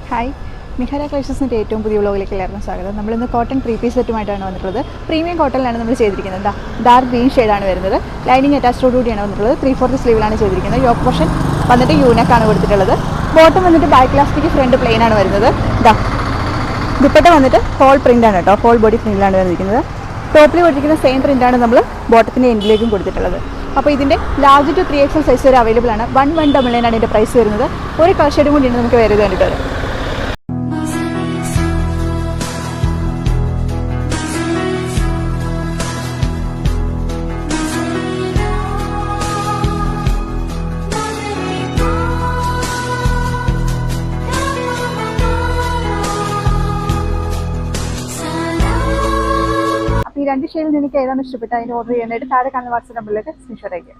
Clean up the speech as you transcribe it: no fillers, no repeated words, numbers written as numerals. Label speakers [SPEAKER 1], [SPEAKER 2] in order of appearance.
[SPEAKER 1] Hi, മിഹാര കളക്ഷൻസിൻ്റെ ഏറ്റവും പുതിയ വ്ലോഗിലേക്ക് എല്ലാവർക്കും സ്വാഗതം. നമ്മളിന്ന് കോട്ടൺ 3 പീസ് സെറ്റുമായിട്ടാണ് വന്നിട്ടുള്ളത്. പ്രീമിയം കോട്ടണിലാണ് നമ്മൾ ചെയ്തിരിക്കുന്നത്. ഡാർക്ക് ഗ്രീൻ ഷെയ്ഡാണ് വരുന്നത്. ലൈനിങ് അറ്റാച്ച്ഡോട് കൂടിയാണ് വന്നിട്ടുള്ളത്. 3/4 സ്ലീവിലാണ് ചെയ്തിരിക്കുന്നത്. യോക്ക് പോർഷൻ വന്നിട്ട് യൂനക്കാണ് കൊടുത്തിട്ടുള്ളത്. ബോട്ടം വന്നിട്ട് ബാക്ക് ഇലാസ്റ്റിക്, ഫ്രണ്ട് പ്ലെയിൻ ആണ് വരുന്നത്. ദുപ്പട്ട വന്നിട്ട് ഫോൾ പ്രിൻ്റാണ് കേട്ടോ, ഫോൾ ബോഡി പ്രിൻ്റിലാണ് വന്നിരിക്കുന്നത്. ടോപ്പിൽ കൊടുത്തിരിക്കുന്ന സെയിം പ്രിൻ്റാണ് നമ്മൾ ബോട്ടത്തിൻ്റെ എൻഡിലേക്കും കൊടുത്തിട്ടുള്ളത്. അപ്പോൾ ഇതിൻ്റെ ലാർജ് ടു 3XL സൈസ് വരെ അവൈലബിൾ ആണ്. 1199 ആണ് ഇതിൻ്റെ പ്രൈസ് വരുന്നത്. ഒരു കളർ ഷെയ്ഡും കൂടിയാണ് നമുക്ക് വേറെ കണ്ടിട്ടുള്ളത്. ഈ 2 ഷെയ്ഡിൽ എനിക്ക് ഏതാണ് ഇഷ്ടപ്പെട്ടത് അതിന് ഓർഡർ ചെയ്യാനായിട്ട് താഴെ കാണുന്ന വാട്സ്ആപ്പ് നമ്പറിലേക്ക് സ്ക്രീൻഷോട്ട് അയക്കുക.